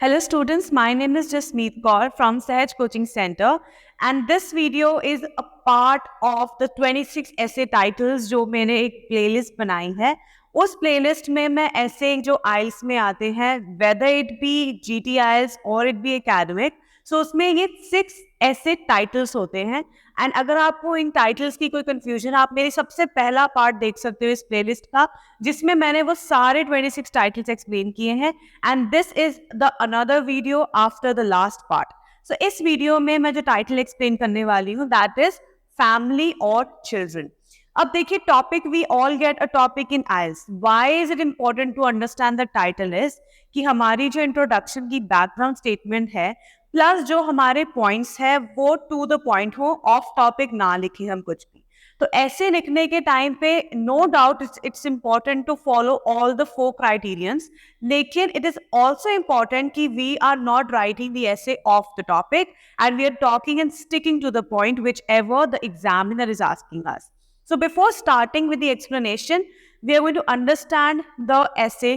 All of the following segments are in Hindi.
Hello students, my name is Jasmeet Kaur from Sahaj Coaching Center and this video is a part of the 26 essay titles जो मैंने एक playlist बनाई है। उस playlist में मैं ऐसे जो IELTS में आते हैं whether it be GT IELTS or it be academic, so उसमें ये 6 ऐसे titles होते हैं एंड अगर आपको इन टाइटल्स की कोई कंफ्यूजन, आप मेरी सबसे पहला पार्ट देख सकते हो इस प्लेलिस्ट का जिसमें मैंने वो सारे 26 टाइटल्स एक्सप्लेन किए हैं and this is the another video after the last part. So इस वीडियो में मैं जो टाइटल एक्सप्लेन करने वाली हूँ दैट इज फैमिली और चिल्ड्रन। अब देखिए, topic we all get a topic in aisles. Why is it important to understand the title is कि हमारी जो इंट्रोडक्शन की बैकग्राउंड स्टेटमेंट है प्लस जो हमारे पॉइंट्स है वो टू द पॉइंट हो, ऑफ टॉपिक ना लिखे हम कुछ भी। तो ऐसे लिखने के टाइम पे no doubt it's important to follow all the 4 criterions, लेकिन इट इज ऑल्सो इंपॉर्टेंट कि we are not writing the essay off the topic and we are talking and sticking to the point whichever the examiner is asking us. So before starting with the explanation, we are going to understand the essay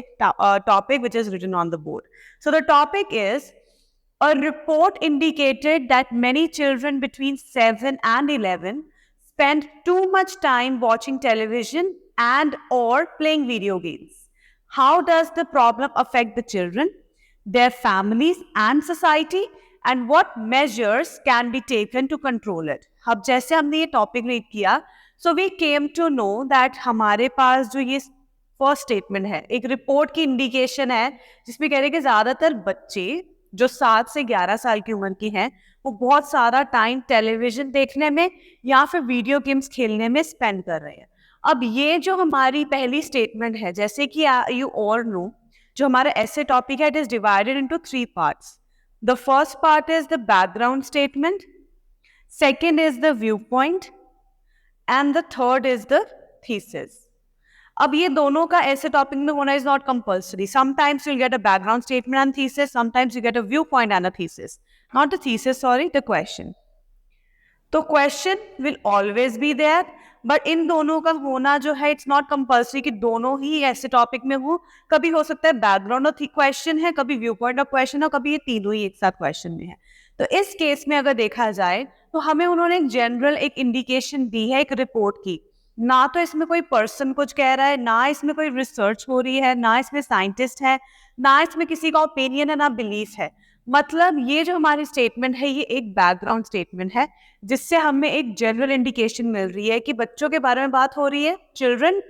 topic which is written on the board. So the topic is, a report indicated that many children between 7 and 11 spend too much time watching television and or playing video games. How does the problem affect the children, their families and society, and what measures can be taken to control it? अब जैसे हमने ये टॉपिक रीड किया, so we came to know that हमारे पास जो ये फर्स्ट स्टेटमेंट है एक रिपोर्ट की इंडिकेशन है जिसमें कह रहे हैं कि ज्यादातर बच्चे जो 7 से 11 साल की उम्र की हैं वो बहुत सारा टाइम टेलीविजन देखने में या फिर वीडियो गेम्स खेलने में स्पेंड कर रहे हैं। अब ये जो हमारी पहली स्टेटमेंट है, जैसे कि यू ऑल नो, जो हमारा ऐसे टॉपिक है it is divided into 3 parts. The first part is the background statement, second is the view point and the third is the thesis. अब ये दोनों का ऐसे टॉपिक में होना is not compulsory. Sometimes you'll get a background statement and thesis, sometimes you get a viewpoint and a thesis, not the thesis, sorry, the question. तो question will always be there, but इन दोनों का होना जो है इट्स नॉट कंपल्सरी कि दोनों ही ऐसे टॉपिक में हो। कभी हो सकता है बैकग्राउंड और क्वेश्चन है, कभी व्यू पॉइंट और क्वेश्चन है, कभी ये तीनों ही एक साथ क्वेश्चन में है। तो इस केस में अगर देखा जाए तो हमें उन्होंने एक जनरल एक इंडिकेशन दी है एक रिपोर्ट की। ना तो इसमें कोई पर्सन कुछ कह रहा है, ना इसमें कोई रिसर्च हो रही है, ना इसमें साइंटिस्ट है, ना इसमें किसी का ओपिनियन है, ना बिलीफ है। मतलब ये जो हमारी स्टेटमेंट है ये एक बैकग्राउंड स्टेटमेंट है जिससे हमें एक जनरल इंडिकेशन मिल रही है कि बच्चों के बारे में बात हो रही है, चिल्ड्रन,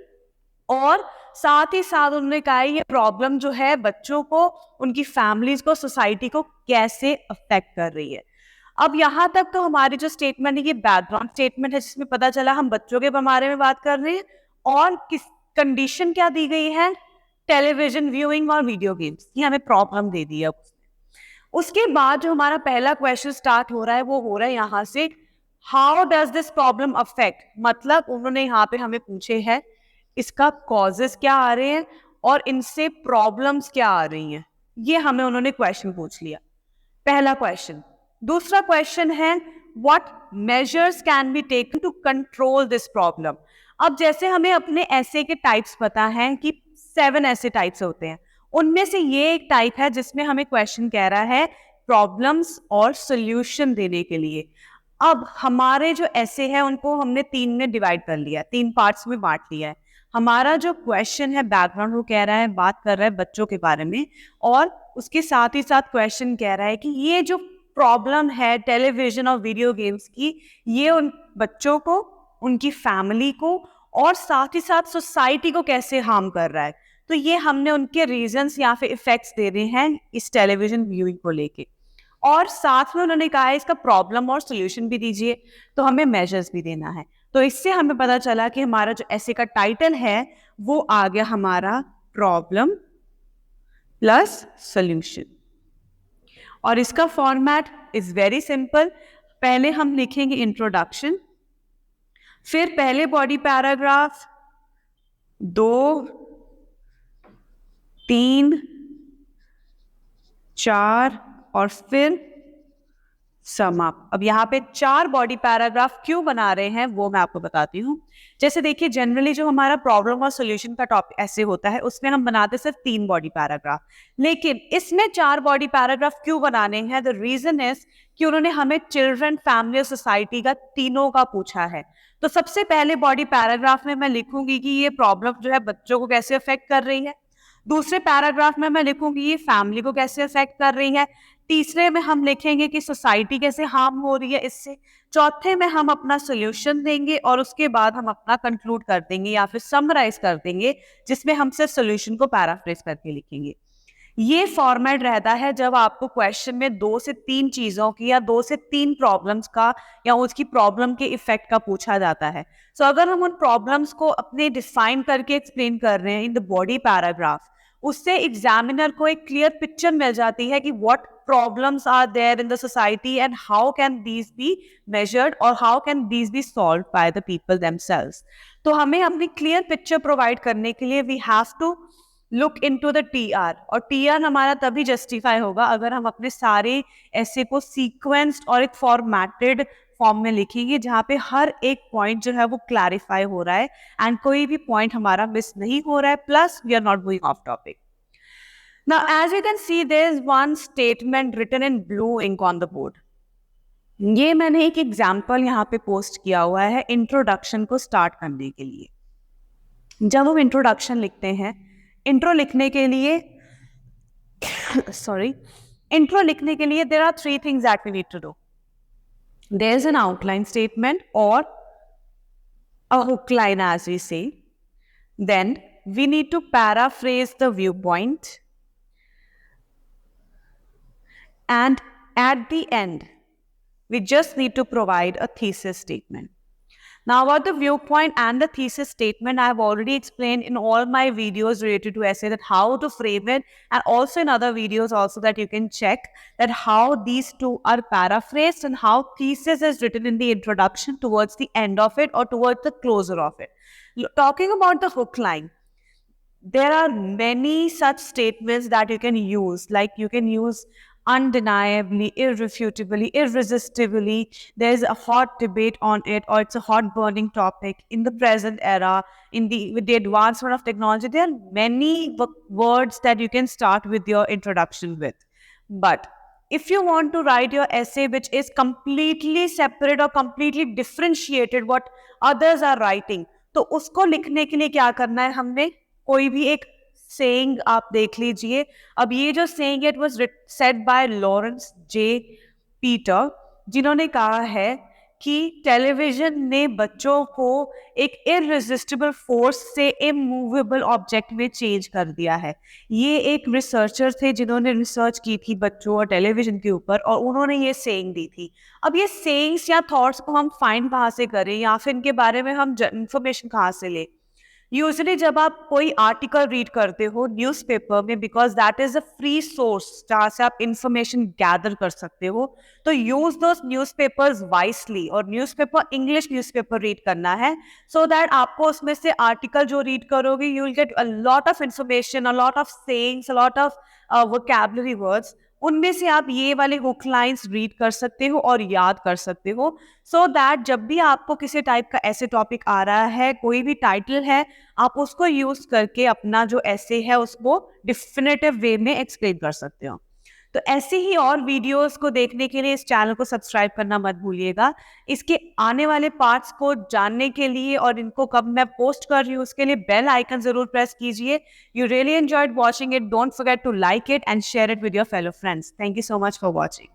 और साथ ही साथ उन्होंने कहा ये प्रॉब्लम जो है बच्चों को, उनकी फैमिलीज को, सोसाइटी को कैसे अफेक्ट कर रही है। अब यहाँ तक तो हमारी जो स्टेटमेंट है ये बैकग्राउंड स्टेटमेंट है जिसमें पता चला हम बच्चों के बारे में बात कर रहे हैं और किस कंडीशन क्या दी गई है, टेलीविजन व्यूइंग और वीडियो गेम्स, ये हमें प्रॉब्लम दे दी है। उसके बाद जो हमारा पहला क्वेश्चन स्टार्ट हो रहा है वो हो रहा है यहाँ से, how does this problem affect. मतलब उन्होंने यहाँ पे हमें पूछे है इसका कॉजेस क्या आ रहे हैं और इनसे प्रॉब्लम्स क्या आ रही हैं, ये हमें उन्होंने क्वेश्चन पूछ लिया, पहला क्वेश्चन। दूसरा क्वेश्चन है what measures can be taken to control this problem. अब जैसे हमें अपने ऐसे के टाइप्स पता है कि 7 ऐसे टाइप्स होते हैं, उनमें से ये एक टाइप है जिसमें हमें क्वेश्चन कह रहा है प्रॉब्लम्स और सॉल्यूशन देने के लिए। अब हमारे जो ऐसे हैं उनको हमने 3 में डिवाइड कर लिया, 3 पार्ट्स में बांट लिया है। हमारा जो क्वेश्चन है बैकग्राउंड वो कह रहा है, बात कर रहा है बच्चों के बारे में, और उसके साथ ही साथ क्वेश्चन कह रहा है कि ये जो प्रॉब्लम है टेलीविजन और वीडियो गेम्स की, ये उन बच्चों को, उनकी फैमिली को और साथ ही साथ सोसाइटी को कैसे हार्म कर रहा है। तो ये हमने उनके रीजंस या फिर इफेक्ट्स दे रहे हैं इस टेलीविजन व्यूइंग को लेके, और साथ में उन्होंने कहा है इसका प्रॉब्लम और सोल्यूशन भी दीजिए, तो हमें मेजर्स भी देना है। तो इससे हमें पता चला कि हमारा जो ऐसे का टाइटल है वो आ गया हमारा प्रॉब्लम प्लस सोल्यूशन। और इसका फॉर्मेट इज वेरी सिंपल। पहले हम लिखेंगे इंट्रोडक्शन, फिर पहले बॉडी पैराग्राफ, 2, 3, 4 और फिर सम अप। अब यहाँ पे 4 बॉडी पैराग्राफ क्यों बना रहे हैं वो मैं आपको बताती हूँ। जैसे देखिए, जनरली जो हमारा प्रॉब्लम और सॉल्यूशन का टॉपिक ऐसे होता है उसमें हम बनाते सिर्फ 3 बॉडी पैराग्राफ, लेकिन इसमें 4 बॉडी पैराग्राफ क्यों बनाने हैं? द रीजन इज कि उन्होंने हमें चिल्ड्रन, फैमिली और सोसाइटी का तीनों का पूछा है। तो सबसे पहले बॉडी पैराग्राफ में मैं लिखूंगी कि ये प्रॉब्लम जो है बच्चों को कैसे अफेक्ट कर रही है। दूसरे पैराग्राफ में मैं लिखूंगी ये फैमिली को कैसे अफेक्ट कर रही है। तीसरे में हम लिखेंगे कि सोसाइटी कैसे हार्म हो रही है इससे। चौथे में हम अपना सोल्यूशन देंगे और उसके बाद हम अपना कंक्लूड कर देंगे या फिर समराइज कर देंगे, जिसमें हम सिर्फ सोल्यूशन को पैराफ्रेज करके लिखेंगे। ये फॉर्मेट रहता है जब आपको क्वेश्चन में 2 से 3 चीजों की या 2 से 3 प्रॉब्लम्स का या उसकी प्रॉब्लम के इफेक्ट का पूछा जाता है। सो अगर हम उन प्रॉब्लम्स को अपने डिफाइन करके एक्सप्लेन कर रहे हैं इन द बॉडी पैराग्राफ, उससे एग्जामिनर को एक क्लियर पिक्चर मिल जाती है कि what problems are there in the society and how can these be measured or how can these be solved by the people themselves. तो हमें अपनी क्लियर पिक्चर प्रोवाइड करने के लिए we have to look into the TR, और TR हमारा तभी जस्टिफाई होगा अगर हम अपने सारे ऐसे को सीक्वेंस्ड और एक फॉर्मेटेड फॉर्म में लिखेंगे जहाँ पे हर एक पॉइंट जो है वो क्लैरिफाई हो रहा है एंड कोई भी पॉइंट हमारा मिस नहीं हो रहा है, plus we are not going off topic. Now, as you can see, there is one statement written in blue ink on the board. ये मैंने एक एग्जाम्पल यहाँ पे पोस्ट किया हुआ है इंट्रोडक्शन को स्टार्ट करने के लिए। जब हम इंट्रोडक्शन लिखते हैं, इंट्रो लिखने के लिए इंट्रो लिखने के लिए there are 3 things that we need to do. There is an outline statement or a hook line as we say. Then we need to paraphrase the viewpoint. And at the end, we just need to provide a thesis statement. Now, about the viewpoint and the thesis statement, I have already explained in all my videos related to essay that how to frame it, and also in other videos also that you can check that how these two are paraphrased and how thesis is written in the introduction towards the end of it or towards the closer of it. Talking about the hook line, there are many such statements that you can use, like you can use undeniably, irrefutably, irresistibly. There's a hot debate on it, or it's a hot burning topic in the present era. With the advancement of technology, there are many words that you can start with your introduction with. But if you want to write your essay which is completely separate or completely differentiated what others are writing, तो उसको लिखने के लिए क्या करना है? हमने कोई भी एक सेइंग आप देख लीजिए। अब ये जो सेइंग है, it was said bye Lawrence J Peter, जिन्होंने कहा है कि टेलीविजन ने बच्चों को एक इररेजिस्टिबल फोर्स से इमूवेबल ऑब्जेक्ट में चेंज कर दिया है। ये एक रिसर्चर थे जिन्होंने रिसर्च की थी बच्चों और टेलीविजन के ऊपर, और उन्होंने ये सेइंग दी थी। अब ये सेइंग्स या थॉट्स को हम फाइंड कहाँ से करें या फिर इनके बारे में हम इंफॉर्मेशन कहाँ से लें? यूजुअली जब आप कोई आर्टिकल रीड करते हो न्यूज़पेपर में, because that is a free source जहाँ से आप इंफॉर्मेशन गैदर कर सकते हो, तो यूज दोस न्यूज़पेपर्स वाइसली। और न्यूज़पेपर इंग्लिश न्यूज़पेपर रीड करना है, सो दैट आपको उसमें से आर्टिकल जो रीड करोगे you will get a lot of information, a lot of sayings, a lot of vocabulary words. उनमें से आप ये वाले हुक लाइंस रीड कर सकते हो और याद कर सकते हो, सो दैट जब भी आपको किसी टाइप का ऐसे टॉपिक आ रहा है, कोई भी टाइटल है, आप उसको यूज करके अपना जो ऐसे है उसको डिफिनेटिव वे में एक्सप्लेन कर सकते हो। तो ऐसे ही और वीडियोस को देखने के लिए इस चैनल को सब्सक्राइब करना मत भूलिएगा। इसके आने वाले पार्ट्स को जानने के लिए और इनको कब मैं पोस्ट कर रही हूँ उसके लिए बेल आइकन जरूर प्रेस कीजिए। You really enjoyed watching it, don't forget to like it and share it with your fellow friends. Thank you so much for watching.